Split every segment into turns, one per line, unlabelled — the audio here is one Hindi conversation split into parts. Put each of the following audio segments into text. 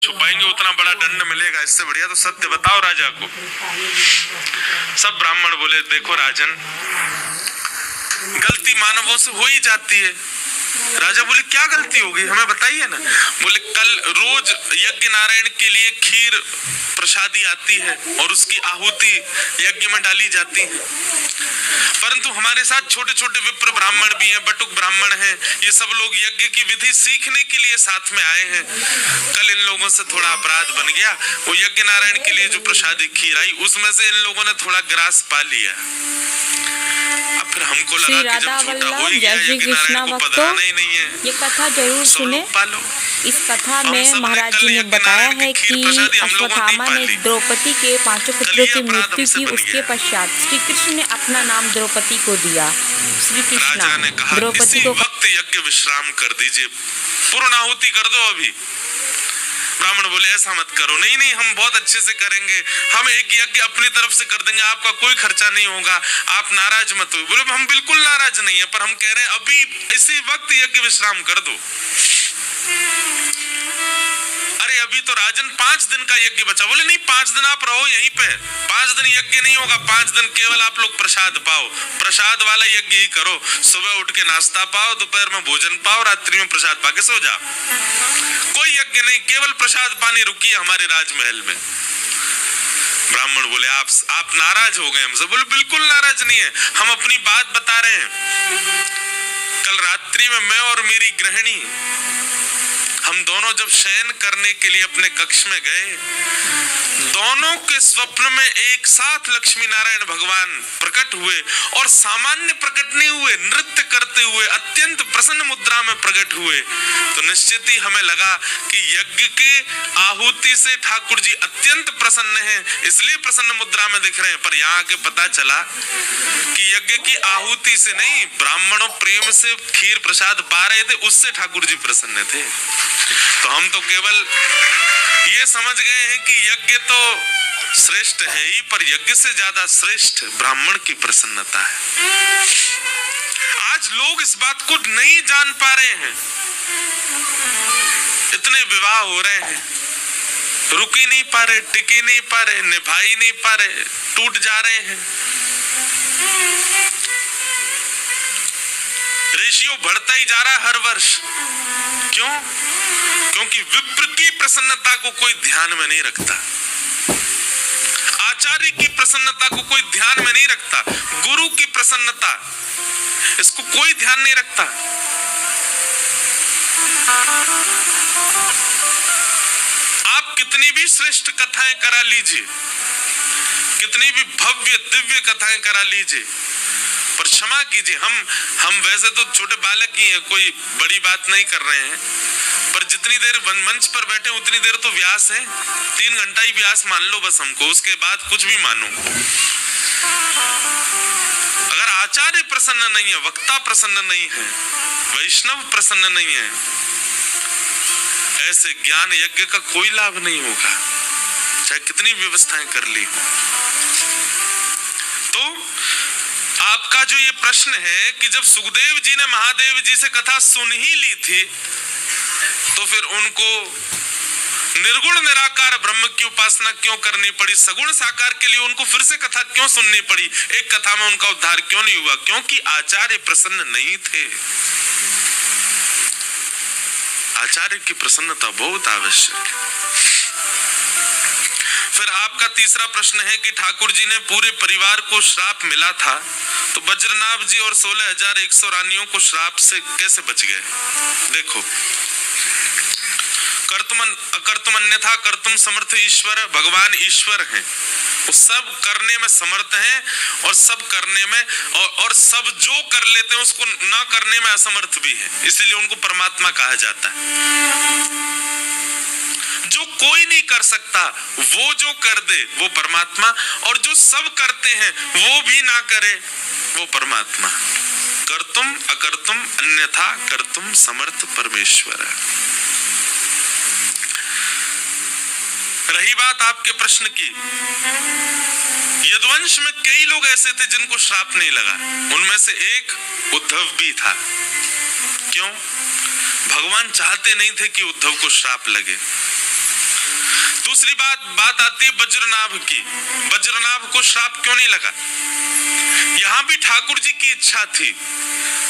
छुपाएंगे उतना बड़ा दंड मिलेगा, इससे बढ़िया तो सत्य बताओ राजा को। सब ब्राह्मण बोले देखो राजन, गलती मानवों से हो ही जाती है। राजा बोले क्या गलती होगी हमें बताइए ना। बोले कल रोज यज्ञ नारायण के लिए खीर प्रसादी आती है और उसकी आहुति यज्ञ में डाली जाती है, परंतु हमारे साथ छोटे छोटे विप्र ब्राह्मण भी हैं, बटुक ब्राह्मण हैं, ये सब लोग यज्ञ की विधि सीखने के लिए साथ में आए हैं। कल इन लोगों से थोड़ा अपराध बन गया, वो यज्ञ नारायण के लिए जो प्रसादी खीर आई उसमें से इन लोगों ने थोड़ा ग्रास पा लिया। अब फिर हमको लगा कि जब छोटा हो ही गया यज्ञ नारायण को पधराना ही नहीं है,
ये कथा जरूर सुने। इस कथा में महाराज जी ने बताया है कि अश्वत्थामा ने द्रौपदी के 5 पुत्रों की मृत्यु की, उसके पश्चात श्री कृष्ण ने अपना नाम द्रौपदी को दिया। श्री कृष्ण
ने कहा द्रौपदी को वक्त यज्ञ विश्राम कर दीजिए, पूर्णाहुति कर दो अभी। ब्राह्मण बोले ऐसा मत करो, नहीं नहीं हम बहुत अच्छे से करेंगे, हम एक यज्ञ अपनी तरफ से कर देंगे, आपका कोई खर्चा नहीं होगा, आप नाराज मत हो। बोले हम बिल्कुल नाराज नहीं है, पर हम कह रहे हैं अभी इसी वक्त यज्ञ विश्राम कर दो। अरे अभी तो राजन 5 दिन का यज्ञ बचा। बोले नहीं 5 दिन आप रहो यहीं पे, 5 दिन यज्ञ नहीं होगा, 5 दिन केवल आप लोग प्रसाद पाओ, प्रसाद वाला यज्ञ ही करो। सुबह उठ के नाश्ता पाओ, दोपहर में भोजन पाओ, रात्रि में प्रसाद पाके सो जाओ। कोई यज्ञ नहीं, केवल प्रसाद पानी रुकी हमारे राजमहल में। ब्राह्मण बोले आप नाराज हो गए हमसे। बोले बिल्कुल नाराज नहीं है, हम अपनी बात बता रहे हैं। कल रात्रि में मैं और मेरी गृहिणी हम दोनों जब शयन करने के लिए अपने कक्ष में गए, दोनों के स्वप्न में एक साथ लक्ष्मी नारायण भगवान प्रकट हुए और सामान्य प्रकट नहीं हुए, नृत्य करते हुए अत्यंत प्रसन्न मुद्रा में प्रकट हुए। तो निश्चित ही हमें लगा कि यज्ञ की आहुति से ठाकुर जी अत्यंत प्रसन्न हैं, इसलिए प्रसन्न मुद्रा में दिख रहे हैं। पर यहाँ के पता चला कि यज्ञ की आहुति से नहीं, ब्राह्मणों प्रेम से खीर प्रसाद पा रहे थे, उससे ठाकुर जी प्रसन्न थे। तो हम तो केवल ये समझ गए हैं कि यज्ञ तो श्रेष्ठ है ही, पर यज्ञ से ज्यादा श्रेष्ठ ब्राह्मण की प्रसन्नता है। आज लोग इस बात को नहीं जान पा रहे हैं। इतने विवाह हो रहे हैं, रुक ही नहीं पा रहे, टिक ही नहीं पा रहे, निभा ही नहीं पा रहे, टूट जा रहे हैं। रेशियो बढ़ता ही जा रहा है हर वर्ष। क्यों? क्योंकि विप्र की प्रसन्नता को कोई ध्यान में नहीं रखता, आचार्य की प्रसन्नता को कोई ध्यान में नहीं रखता, गुरु की प्रसन्नता इसको कोई ध्यान नहीं रखता। आप कितनी भी श्रेष्ठ कथाएं करा लीजिए, कितनी भी भव्य दिव्य कथाएं करा लीजिए, पर क्षमा कीजिए, हम वैसे तो छोटे बालक ही हैं, कोई बड़ी बात नहीं कर रहे हैं, पर जितनी देर मंच पर बैठे उतनी देर तो व्यास है। 3 घंटा ही व्यास मान लो बस हमको, उसके बाद कुछ भी मानो। अगर आचार्य प्रसन्न नहीं है, वक्ता प्रसन्न नहीं है, वैष्णव प्रसन्न नहीं है, ऐसे ज्ञान यज्ञ का कोई लाभ नहीं होगा, चाहे कितनी व्यवस्थाएं कर ली हो। तो आपका जो ये प्रश्न है कि जब सुखदेव जी ने महादेव जी से कथा सुन ही ली थी, तो फिर उनको निर्गुण निराकार ब्रह्म की उपासना क्यों करनी पड़ी, सगुण साकार के लिए उनको फिर से कथा क्यों सुननी पड़ी, एक कथा में उनका उद्धार क्यों नहीं हुआ? क्योंकि आचार्य प्रसन्न नहीं थे। आचार्य की प्रसन्नता बहुत आवश्यक है। फिर आपका तीसरा प्रश्न है कि ठाकुर जी ने पूरे परिवार को श्राप मिला था, तो वज्रनाभ जी और 16,100 रानियों को श्राप से कैसे बच गए? देखो, कर्तुम अन्यथा कर्तुम समर्थ ईश्वर, भगवान ईश्वर हैं, वो सब करने में समर्थ हैं और सब करने में और सब जो कर लेते हैं उसको ना करने में असमर्थ भी है, इसलिए उनको परमात्मा कहा जाता है। जो कोई नहीं कर सकता वो जो कर दे वो परमात्मा, और जो सब करते हैं वो भी ना करे वो परमात्मा। कर्तुम अकर्तुम अन्यथा कर्तुम समर्थ परमेश्वर। रही बात आपके प्रश्न की, यदुवंश में कई लोग ऐसे थे जिनको श्राप नहीं लगा, उनमें से एक उद्धव भी था। क्यों? भगवान चाहते नहीं थे कि उद्धव को श्राप लगे। दूसरी बात आती है वज्रनाभ की। वज्रनाभ को श्राप क्यों नहीं लगा? यहाँ भी ठाकुर जी की इच्छा थी।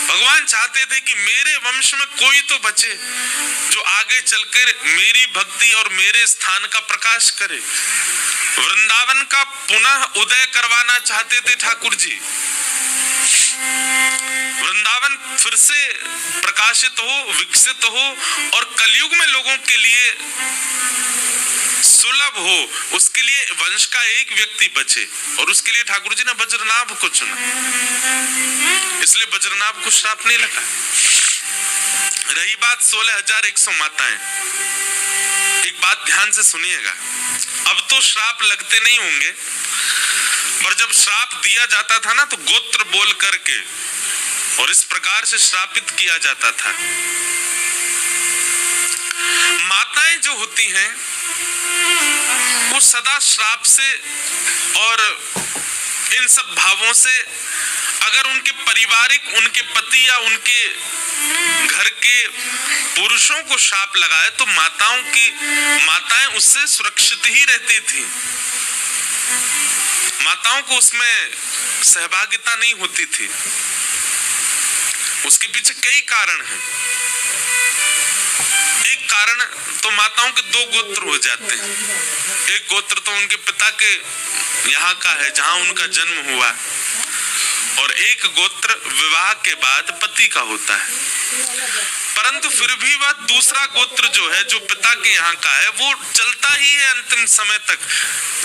भगवान चाहते थे कि मेरे वंश में कोई तो बचे जो आगे चलकर मेरी भक्ति और मेरे स्थान का प्रकाश करे। वृंदावन का पुनः उदय करवाना चाहते थे ठाकुर जी। वृंदावन फिर से प्रकाशित हो, विकसित हो और कलयुग में लोगों के लिए सुलभ हो, उसके लिए वंश का एक व्यक्ति बचे, और उसके लिए ठाकुर जी ने वज्रनाभ को चुना। इसलिए वज्रनाभ को श्राप नहीं लगा। रही बात 16,100 माताएं, एक बात ध्यान से सुनिएगा। अब तो श्राप लगते नहीं होंगे, पर जब श्राप दिया जाता था ना तो गोत्र बोल करके और इस प्रकार से श्रापित किया जाता था। माताएं जो होती हैं वो सदा श्राप से और इन सब भावों से, अगर उनके पारिवारिक, उनके पति या उनके घर के पुरुषों को श्राप लगाए तो माताएं उससे सुरक्षित ही रहती थी। माताओं को उसमें सहभागिता नहीं होती थी। उसके पीछे कई कारण हैं। एक कारण तो माताओं के 2 गोत्र हो जाते हैं। एक गोत्र तो उनके पिता के यहाँ का है जहां उनका जन्म हुआ, और एक गोत्र विवाह के बाद पति का होता है। परंतु फिर भी वह दूसरा गोत्र जो है, जो पिता के यहाँ का है, वो चलता ही है अंतिम समय तक।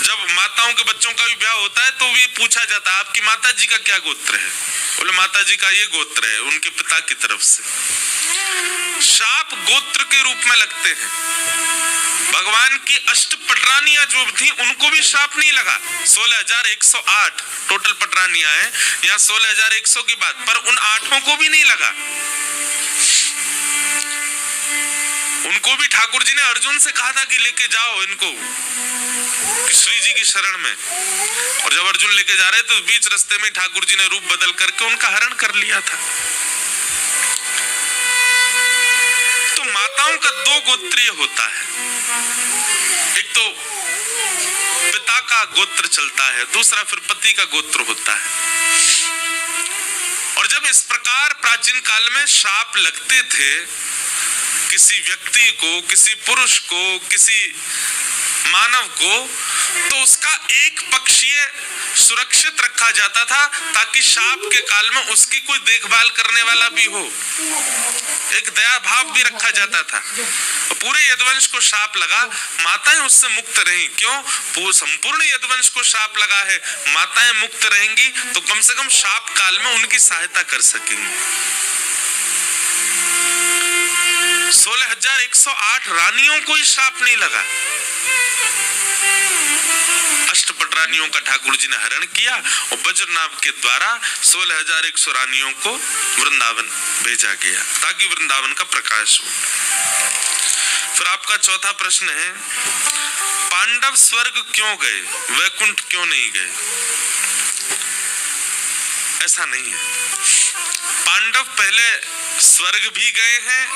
जब माताओं के बच्चों का भी ब्याह होता है तो भी पूछा जाता है आपकी माता जी का क्या गोत्र है? बोले माता जी का ये गोत्र है, उनके पिता की तरफ से। श्राप गोत्र के रूप में लगते हैं। भगवान की अष्टपटरानियां जो थी उनको भी श्राप नहीं लगा। 16,108 टोटल पटरानियां हैं, यहाँ 16,100 की बात, पर उन 8 को भी नहीं लगा। उनको भी ठाकुर जी ने अर्जुन से कहा था कि लेके जाओ इनको श्री जी की शरण में, और जब अर्जुन लेके जा रहे तो बीच रास्ते में ठाकुर जी ने रूप बदल करके उनका हरण कर लिया था। तो माताओं का 2 गोत्रीय होता है। एक तो पिता का गोत्र चलता है, दूसरा फिर पति का गोत्र होता है। और जब इस प्रकार प्राचीन काल में श्राप लगते थे किसी व्यक्ति को, किसी पुरुष को, किसी मानव को, तो उसका एक पक्षीय सुरक्षित रखा जाता था ताकि शाप के काल में उसकी कोई देखभाल करने वाला भी हो। एक दया भाव भी रखा जाता था। पूरे यदुवंश को शाप लगा, माताएं उससे मुक्त रहीं। क्यों? संपूर्ण यदुवंश को शाप लगा है, माताएं मुक्त रहेंगी तो कम से कम शाप काल में उनकी सहायता कर सकेंगी। 16,108 रानियों को ही श्राप नहीं लगा। अष्टपटरानियों का ठाकुर जी ने हरण किया और वज्रनाभ के द्वारा 16,100 रानियों को वृंदावन भेजा गया ताकि वृंदावन का प्रकाश हो। फिर आपका चौथा प्रश्न है, पांडव स्वर्ग क्यों गए, वैकुंठ क्यों नहीं गए? ऐसा नहीं है। पांडव पहले स्वर्ग भी गए हैं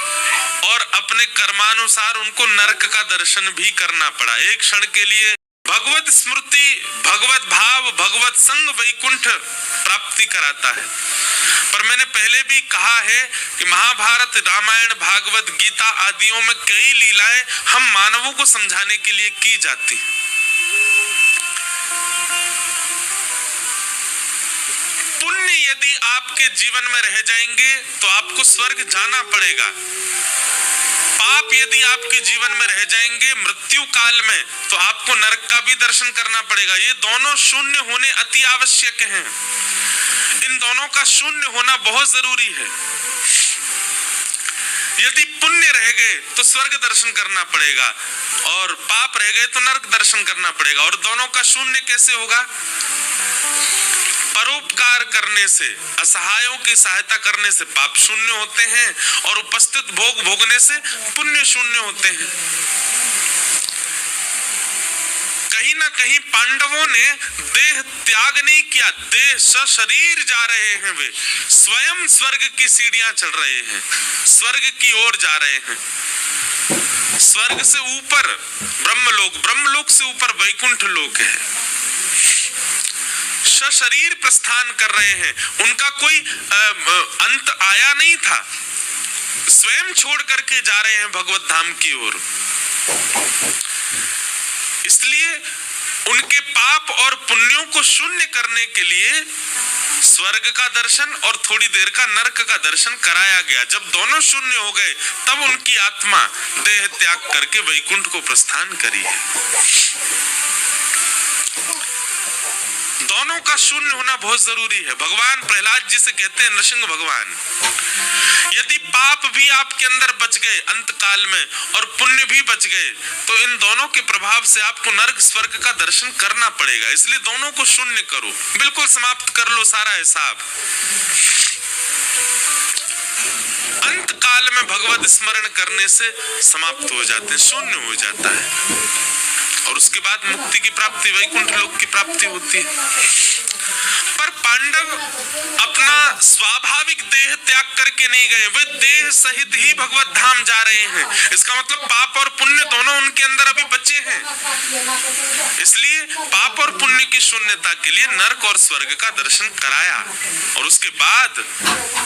और अपने कर्मानुसार उनको नरक का दर्शन भी करना पड़ा। एक क्षण के लिए भगवत स्मृति, भगवत भाव, भगवत संग वैकुंठ प्राप्ति कराता है। पर मैंने पहले भी कहा है कि महाभारत, रामायण, भागवत, गीता आदियों में कई लीलाएं हम मानवों को समझाने के लिए की जाती हैं। पुण्य यदि आपके जीवन में रह जाएंगे तो आपको स्वर्ग जाना पड़ेगा। पाप यदि आपके जीवन में रह जाएंगे मृत्यु काल में तो आपको नरक का भी दर्शन करना पड़ेगा। ये दोनों शून्य होने अति आवश्यक हैं। इन दोनों का शून्य होना बहुत जरूरी है। यदि पुण्य रह गए तो स्वर्ग दर्शन करना पड़ेगा और पाप रह गए तो नरक दर्शन करना पड़ेगा। और दोनों का शून्य कैसे होगा? परोपकार करने से, असहायों की सहायता करने से पाप शून्य होते हैं और उपस्थित भोग भोगने से पुण्य शून्य होते हैं। कहीं ना कहीं पांडवों ने देह त्याग नहीं किया, देह सशरीर जा रहे हैं। वे स्वयं स्वर्ग की सीढ़ियां चढ़ रहे हैं, स्वर्ग की ओर जा रहे हैं। स्वर्ग से ऊपर ब्रह्मलोक, ब्रह्मलोक से ऊपर वैकुंठ लोक है। सशरीर प्रस्थान कर रहे हैं, उनका कोई अंत आया नहीं था, स्वयं छोड़ करके जा रहे हैं भगवत धाम की ओर। इसलिए उनके पाप और पुण्यों को शून्य करने के लिए स्वर्ग का दर्शन और थोड़ी देर का नरक का दर्शन कराया गया। जब दोनों शून्य हो गए तब उनकी आत्मा देह त्याग करके वैकुंठ को प्रस्थान करी है। दोनों का शून्य होना बहुत जरूरी है। भगवान प्रहलाद जी से कहते हैं, नृसिंह भगवान, यदि पाप भी आपके अंदर बच गए अंत काल में और पुण्य भी बच गए तो इन दोनों के प्रभाव से आपको नरक स्वर्ग का दर्शन करना पड़ेगा। इसलिए दोनों को शून्य करो, बिल्कुल समाप्त कर लो सारा हिसाब। अंत काल में भगवत स्मरण करने से समाप्त हो जाते हैं, शून्य हो जाता है और उसके बाद मुक्ति की प्राप्ति, वैकुंठ लोक की प्राप्ति होती है। पर पांडव अपना स्वाभाविक देह त्याग करके नहीं गए, वे देह सहित ही भगवत धाम जा रहे हैं। इसका मतलब पाप और पुण्य दोनों उनके अंदर अभी बचे हैं। इसलिए पाप और पुण्य की शून्यता के लिए नरक और स्वर्ग का दर्शन कराया और उसके बाद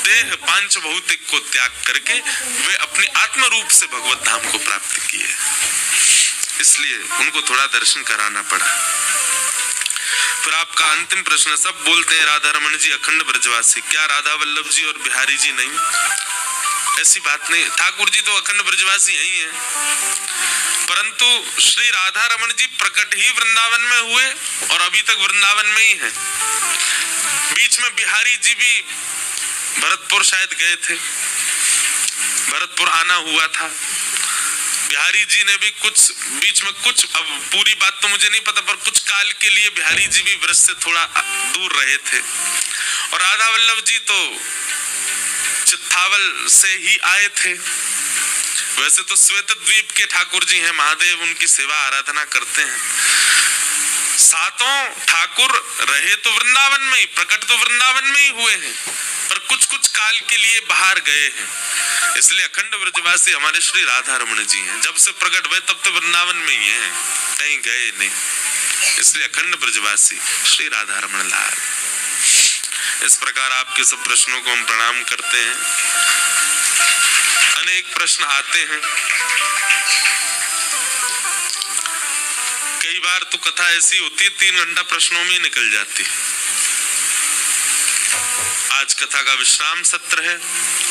देह पांच भौतिक को त्याग करके वे अपने आत्म रूप से भगवत धाम को प्राप्त किए। इसलिए उनको थोड़ा दर्शन कराना पड़ा। फिर आपका अंतिम प्रश्न, सब बोलते हैं राधा रमन जी अखंड ब्रजवासी, क्या राधा वल्लभ जी और बिहारी जी नहीं? ऐसी बात नहीं, ठाकुर जी तो अखंड ब्रजवासी ही हैं, परंतु श्री राधा रमन जी प्रकट ही वृंदावन में हुए और अभी तक वृंदावन में ही हैं। बीच में बिहारी जी भी भरतपुर शायद गए थे, भरतपुर आना हुआ था। बिहारी जी ने भी कुछ बीच में कुछ, अब पूरी बात तो मुझे नहीं पता, पर कुछ काल के लिए बिहारी जी भी ब्रज से थोड़ा दूर रहे थे। और राधा वल्लभ जी तो चित्तावल से ही आए थे। वैसे तो श्वेत द्वीप के ठाकुर जी हैं, महादेव उनकी सेवा आराधना करते हैं। सातों ठाकुर रहे तो वृंदावन में ही, प्रकट तो वृंदावन में ही हुए हैं, पर कुछ कुछ काल के लिए बाहर गए हैं। इसलिए अखंड ब्रजवासी हमारे श्री राधा रमन जी हैं। जब से प्रकट हुए तब तो वृंदावन में ही हैं, कहीं गए नहीं। इसलिए अखंड ब्रजवासी श्री राधा रमन लाल। इस प्रकार आपके सब प्रश्नों को हम प्रणाम करते हैं। अनेक प्रश्न आते हैं, कई बार तो कथा ऐसी होती है 3 घंटा प्रश्नों में निकल जाती है। आज कथा का विश्राम सत्र है,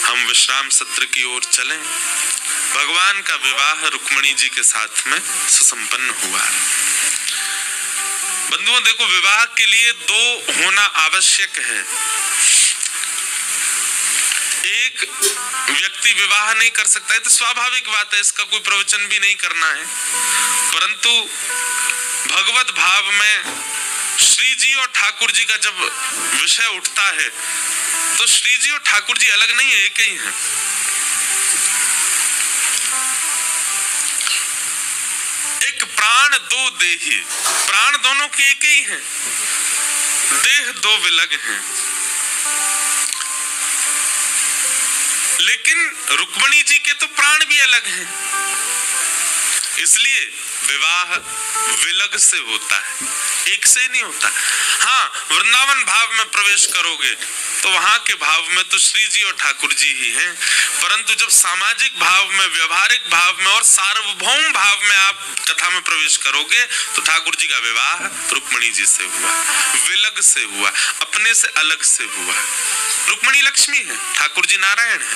हम विश्राम सत्र की ओर चलें। भगवान का विवाह रुक्मिणी जी के साथ में सुसंपन्न हुआ। बंधुओं देखो, विवाह के लिए 2 होना आवश्यक है। एक व्यक्ति विवाह नहीं कर सकता है तो स्वाभाविक बात है, इसका कोई प्रवचन भी नहीं करना है, परंतु भगवत भाव में श्री जी और ठाकुर जी का जब विषय उठता है तो श्री जी और ठाकुर जी अलग नहीं है, एक ही हैं। एक प्राण 2 देही, प्राण दोनों के एक ही हैं, देह 2 विलग हैं। लेकिन रुक्मिणी जी के तो प्राण भी अलग हैं, इसलिए विवाह विलग से होता है, एक से नहीं होता। हाँ, वृंदावन भाव में प्रवेश करोगे तो वहां के भाव में तो श्री जी और ठाकुर जी ही हैं, परंतु जब सामाजिक भाव में, व्यवहारिक भाव में और सार्वभौम भाव में आप कथा में प्रवेश करोगे तो ठाकुर जी का विवाह रुक्मिणी जी से हुआ, विलग से हुआ, अपने से अलग से हुआ। रुक्मिणी लक्ष्मी है, ठाकुर जी नारायण है।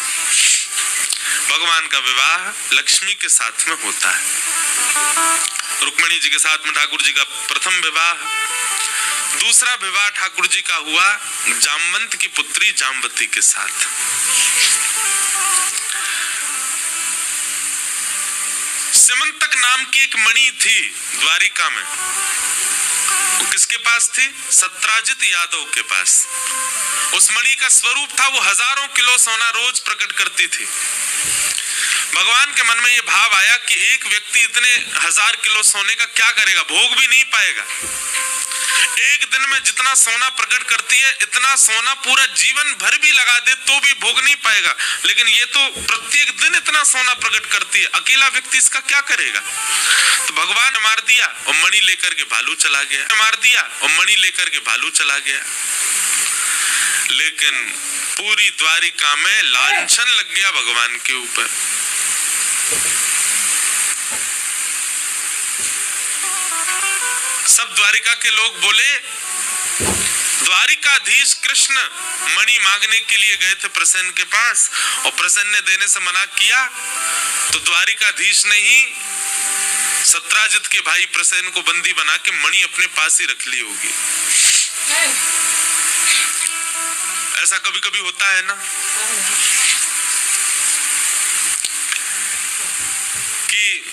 भगवान का विवाह लक्ष्मी के साथ में होता है। रुक्मिणी जी के साथ में ठाकुर जी का प्रथम विवाह। दूसरा विवाह ठाकुर जी का हुआ जामवंत की पुत्री जामवती के साथ। सिमंतक नाम की एक मणि थी द्वारिका में, वो किसके पास थी? सत्राजित यादव के पास। उस मणि का स्वरूप था, वो हजारों किलो सोना रोज प्रकट करती थी। भगवान के मन में ये भाव आया कि एक व्यक्ति इतने 1000 किलो सोने का क्या करेगा, भोग भी नहीं पाएगा। एक दिन में जितना सोना प्रकट करती है इतना सोना पूरा जीवन भर भी लगा दे तो भी भोग नहीं पाएगा, लेकिन ये तो प्रत्येक दिन इतना सोना प्रकट करती है, अकेला व्यक्ति इसका क्या करेगा। तो भगवान ने मार दिया और मणि लेकर के भालू चला गया, मार दिया और मणि लेकर के भालू चला गया। लेकिन पूरी द्वारिका में लांछन लग गया भगवान के ऊपर। सब द्वारिका के लोग बोले, द्वारिकाधीश कृष्ण मणि मांगने के लिए गए थे प्रसेन के पास और प्रसेन ने देने से मना किया, तो द्वारिकाधीश ने ही सत्राजित के भाई प्रसेन को बंदी बना के मणि अपने पास ही रख ली होगी। ऐसा कभी कभी होता है ना कि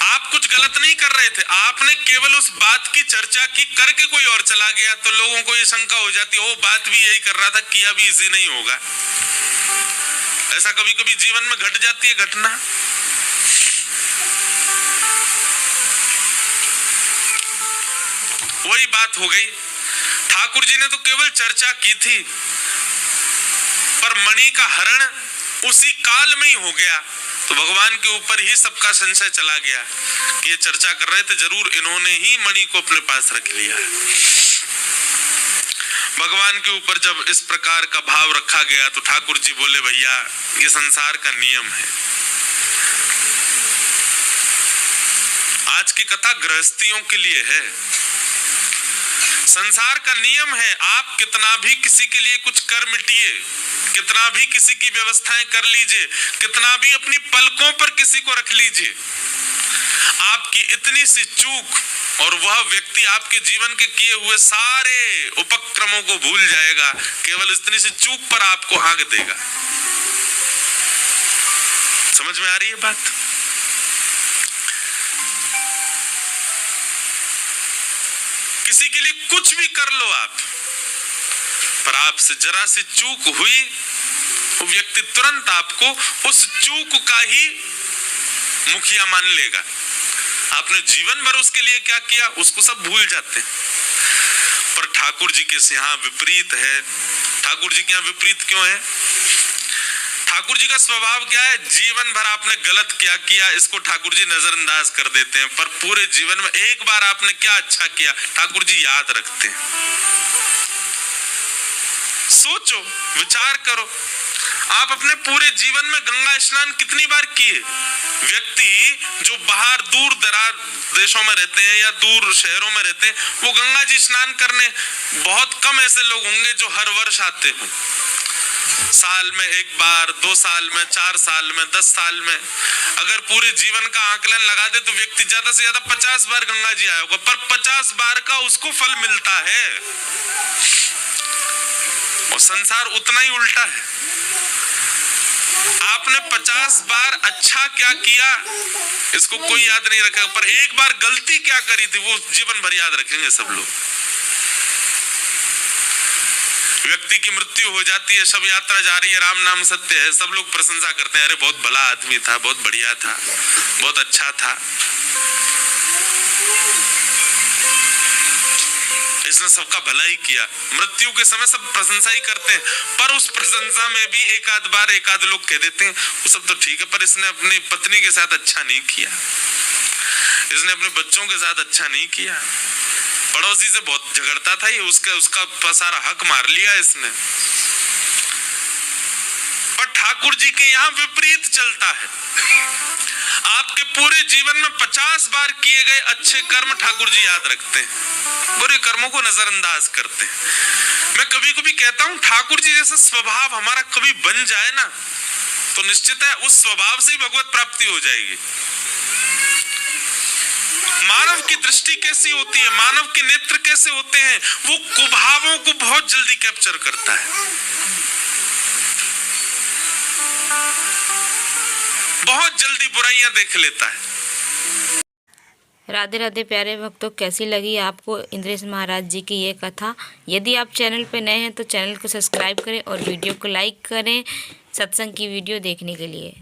आप कुछ गलत नहीं कर रहे थे, आपने केवल उस बात की चर्चा की करके कोई और चला गया, तो लोगों को ये शंका हो जाती है वो बात भी यही कर रहा था, किया भी इसी नहीं होगा। ऐसा कभी कभी जीवन में घट जाती है घटना। वही बात हो गई, ठाकुर जी ने तो केवल चर्चा की थी, पर मणि का हरण उसी काल में ही हो गया, तो भगवान के ऊपर ही सबका संशय चला गया कि ये चर्चा कर रहे थे, जरूर इन्होंने ही मणि को अपने पास रख लिया है। भगवान के ऊपर जब इस प्रकार का भाव रखा गया तो ठाकुर जी बोले, भैया ये संसार का नियम है। आज की कथा गृहस्थियों के लिए है। संसार का नियम है, आप कितना भी किसी के लिए कुछ कर मिटिए, कितना भी किसी की व्यवस्थाएं कर लीजिए, कितना भी अपनी पलकों पर किसी को रख लीजिए, आपकी इतनी सी चूक और वह व्यक्ति आपके जीवन के किए हुए सारे उपक्रमों को भूल जाएगा, केवल इतनी सी चूक पर आपको आग देगा। समझ में आ रही है बात? किसी के लिए कुछ भी कर लो आप, पर आपसे जरा सी चूक हुई, वो व्यक्ति तुरंत आपको उस चूक का ही मुखिया मान लेगा। आपने जीवन भर उसके लिए क्या किया उसको सब भूल जाते हैं। पर ठाकुर जी के यहाँ विपरीत है। ठाकुर जी के यहाँ विपरीत क्यों है? ठाकुर जी का स्वभाव क्या है? जीवन भर आपने गलत क्या किया इसको ठाकुर जी नजरअंदाज कर देते हैं, पर पूरे जीवन में एक बार आपने क्या अच्छा किया ठाकुर जी याद रखते हैं। सोचो, विचार करो, आप अपने पूरे जीवन में गंगा स्नान कितनी बार किए? व्यक्ति जो बाहर दूर दराज देशों में रहते हैं या दूर शहरों में रहते हैं, वो गंगा जी स्नान करने, बहुत कम ऐसे लोग होंगे जो हर वर्ष आते हों। साल में एक बार, 2 साल में, 4 साल में, 10 साल में, अगर पूरे जीवन का आकलन लगा दे तो व्यक्ति ज्यादा से ज्यादा 50 बार गंगा जी आया होगा, पर 50 बार का उसको फल मिलता है। और संसार उतना ही उल्टा है। आपने 50 बार अच्छा क्या किया इसको कोई याद नहीं रखेगा, पर एक बार गलती क्या करी थी वो जीवन भर याद रखेंगे सब लोग। व्यक्ति की मृत्यु हो जाती है, सब यात्रा जा रही है, राम नाम सत्य है, सब लोग प्रशंसा करते हैं, अरे बहुत भला आदमी था, बहुत बढ़िया था, बहुत अच्छा था, इसने सबका भला ही किया। मृत्यु के समय सब प्रशंसा ही करते हैं, पर उस प्रशंसा में भी एक आध बार एक आध लोग कह देते हैं वो सब तो ठीक है, पर इसने अपनी पत्नी के साथ अच्छा नहीं किया, इसने अपने बच्चों के साथ अच्छा नहीं किया, पड़ोसी से बहुत झगड़ता था ये, उसका सारा हक मार लिया इसने। पर ठाकुर जी के यहाँ विपरीत चलता है। आपके पूरे जीवन में 50 बार किए गए अच्छे कर्म ठाकुर जी याद रखते हैं, बुरे कर्मों को नजरअंदाज करते हैं। मैं कभी कभी कहता हूँ ठाकुर जी जैसा स्वभाव हमारा कभी बन जाए ना, तो निश्चित है उस स्वभाव से ही भगवत प्राप्ति हो जाएगी। मानव की दृष्टि कैसी होती है, मानव के नेत्र कैसे होते हैं, वो कुभावों को बहुत जल्दी कैप्चर करता है, बहुत जल्दी बुराइयां देख लेता है।
राधे राधे प्यारे भक्तों, कैसी लगी आपको इंद्रेश महाराज जी की ये कथा? यदि आप चैनल पर नए हैं तो चैनल को सब्सक्राइब करें और वीडियो को लाइक करें सत्संग की वीडियो देखने के लिए।